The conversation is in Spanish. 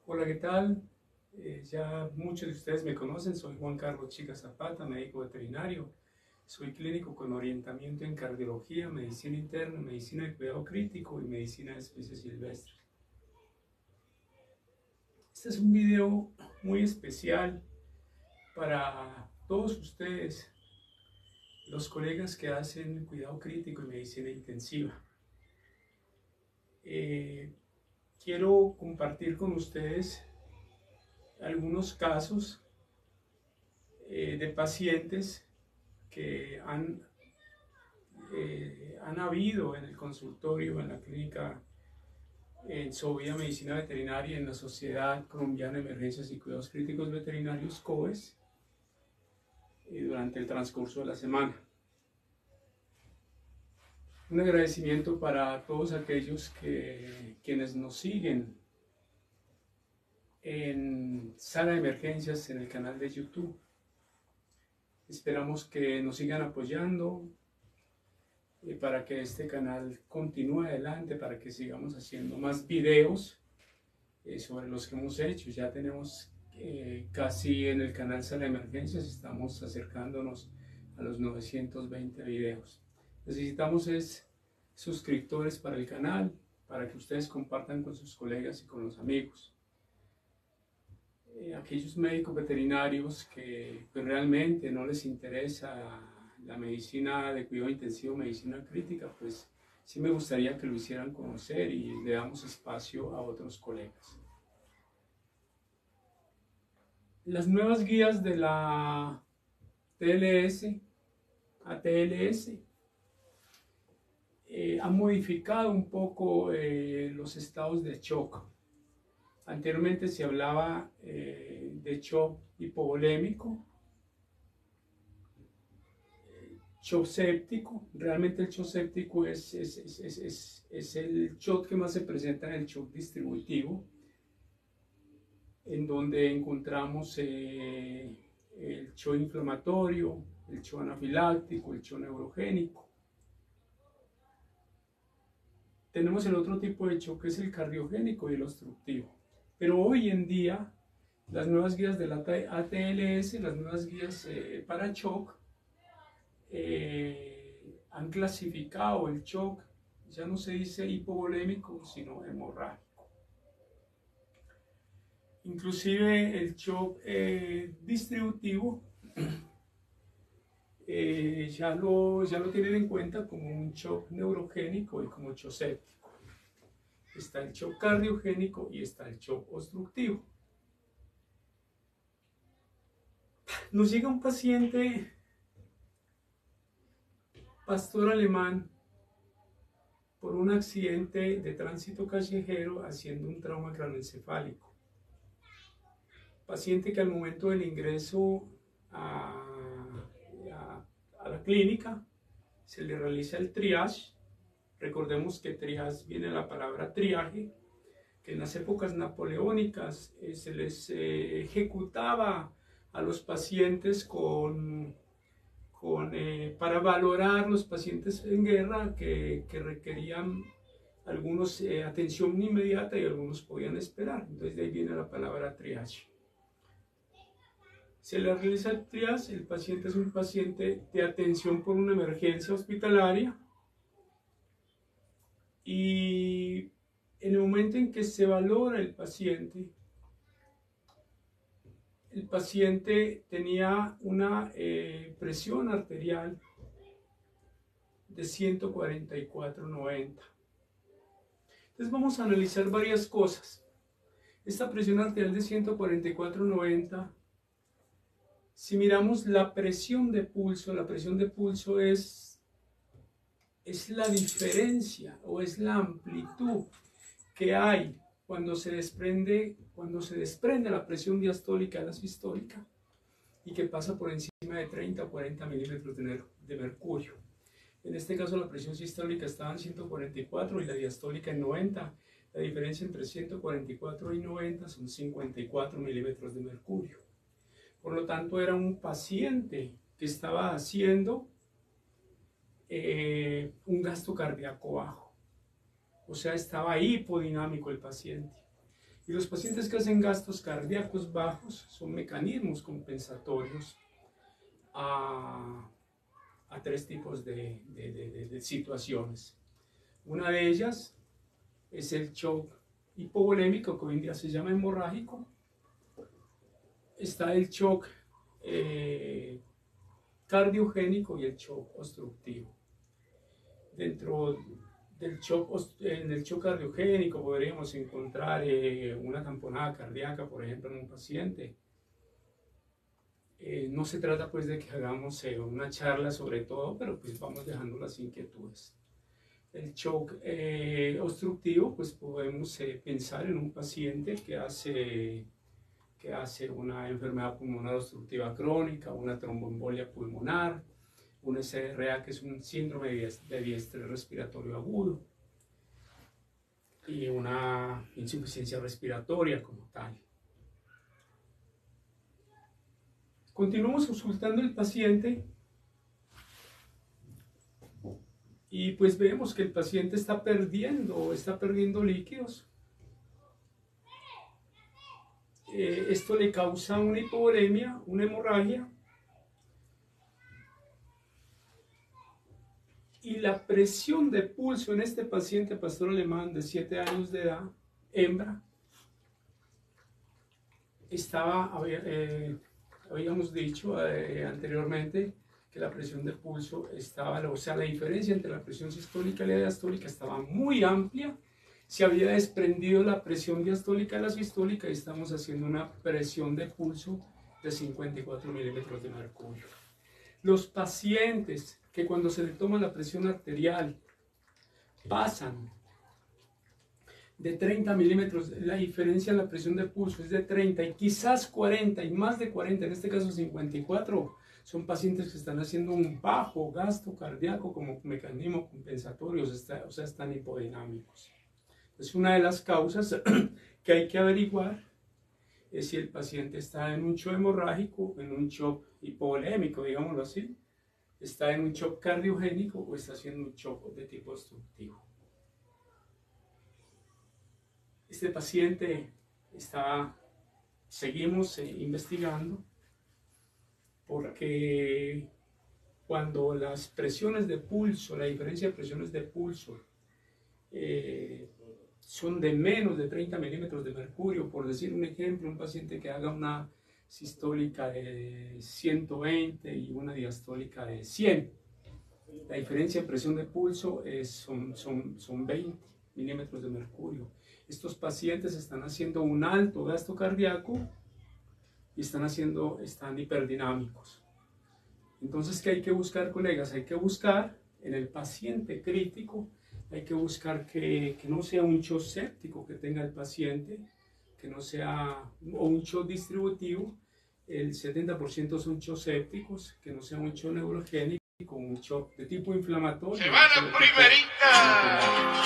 Hola, ¿qué tal? Ya muchos de ustedes me conocen, soy Juan Carlos Chica Zapata, médico veterinario. Soy clínico con orientamiento en cardiología, medicina interna, medicina de cuidado crítico y medicina de especies silvestres. Este es un video muy especial para todos ustedes, los colegas que hacen cuidado crítico y medicina intensiva. Quiero compartir con ustedes algunos casos de pacientes que han habido en el consultorio, en la clínica, en Sovía Medicina Veterinaria, en la Sociedad Colombiana de Emergencias y Cuidados Críticos Veterinarios, COES, durante el transcurso de la semana. Un agradecimiento para todos aquellos quienes nos siguen en Sala de Emergencias en el canal de YouTube. Esperamos que nos sigan apoyando para que este canal continúe adelante, para que sigamos haciendo más videos sobre los que hemos hecho. Ya tenemos casi en el canal Sala de Emergencias, estamos acercándonos a los 920 videos. Necesitamos suscriptores para el canal, para que ustedes compartan con sus colegas y con los amigos. Aquellos médicos veterinarios que realmente no les interesa la medicina de cuidado intensivo, medicina crítica, pues sí me gustaría que lo hicieran conocer y le damos espacio a otros colegas. Las nuevas guías de la TLS a TLS han modificado un poco los estados de shock. Anteriormente se hablaba de shock hipovolémico, shock séptico. Realmente el shock séptico es el shock que más se presenta en el shock distributivo, en donde encontramos el shock inflamatorio, el shock anafiláctico, el shock neurogénico. Tenemos el otro tipo de shock que es el cardiogénico y el obstructivo. Pero hoy en día, las nuevas guías de la ATLS, las nuevas guías para shock, han clasificado el shock, ya no se dice hipovolémico, sino hemorrágico. Inclusive el shock distributivo ya lo tienen en cuenta como un shock neurogénico y como shock séptico. Está el shock cardiogénico y está el shock obstructivo. Nos llega un paciente, pastor alemán, por un accidente de tránsito callejero haciendo un trauma craneoencefálico. Paciente que al momento del ingreso a la clínica se le realiza el triage. Recordemos que triage viene de la palabra triaje, que en las épocas napoleónicas se les ejecutaba a los pacientes para valorar los pacientes en guerra que requerían algunos atención inmediata y algunos podían esperar. Entonces de ahí viene la palabra triage. Se le realiza el triage, el paciente es un paciente de atención por una emergencia hospitalaria y en el momento en que se valora el paciente tenía una presión arterial de 144/90. Entonces vamos a analizar varias cosas. Esta presión arterial de 144/90, si miramos la presión de pulso es la diferencia o es la amplitud que hay cuando se desprende la presión diastólica de la sistólica y que pasa por encima de 30 o 40 milímetros de mercurio. En este caso la presión sistólica estaba en 144 y la diastólica en 90. La diferencia entre 144 y 90 son 54 milímetros de mercurio. Por lo tanto, era un paciente que estaba haciendo un gasto cardíaco bajo. O sea, estaba hipodinámico el paciente. Y los pacientes que hacen gastos cardíacos bajos son mecanismos compensatorios a tres tipos de situaciones. Una de ellas es el shock hipovolémico, que hoy en día se llama hemorrágico. Está el shock cardiogénico y el shock obstructivo. Dentro del shock, en el shock cardiogénico podríamos encontrar una tamponada cardíaca, por ejemplo, en un paciente. No se trata pues de que hagamos una charla sobre todo, pero pues vamos dejando las inquietudes. El shock obstructivo, pues podemos pensar en un paciente que hace una enfermedad pulmonar obstructiva crónica, una tromboembolia pulmonar, un SRA, que es un síndrome de diestrés respiratorio agudo, y una insuficiencia respiratoria como tal. Continuamos auscultando el paciente y pues vemos que el paciente está perdiendo líquidos. Esto le causa una hipovolemia, una hemorragia, y la presión de pulso en este paciente pastor alemán de 7 años de edad, hembra, habíamos dicho anteriormente que la presión de pulso estaba, o sea, la diferencia entre la presión sistólica y la diastólica estaba muy amplia. Se había desprendido la presión diastólica de la sistólica y estamos haciendo una presión de pulso de 54 milímetros de mercurio. Los pacientes que cuando se le toma la presión arterial pasan de 30 milímetros, la diferencia en la presión de pulso es de 30 y quizás 40 y más de 40, en este caso 54, son pacientes que están haciendo un bajo gasto cardíaco como mecanismo compensatorio, o sea, están hipodinámicos. Es una de las causas que hay que averiguar, es si el paciente está en un shock hemorrágico, en un shock hipovolémico, digámoslo así, está en un shock cardiogénico o está haciendo un shock de tipo obstructivo. Este paciente seguimos investigando, porque cuando las presiones de pulso, la diferencia de presiones de pulso son de menos de 30 milímetros de mercurio, por decir un ejemplo, un paciente que haga una sistólica de 120 y una diastólica de 100, la diferencia de presión de pulso son 20 milímetros de mercurio. Estos pacientes están haciendo un alto gasto cardíaco y están hiperdinámicos. Entonces, ¿qué hay que buscar, colegas? Hay que buscar en el paciente crítico, hay que buscar que no sea un shock séptico que tenga el paciente, que no sea o un shock distributivo. El 70% son shock sépticos, que no sea un shock neurogénico, un shock de tipo inflamatorio. ¡Se va la primerita!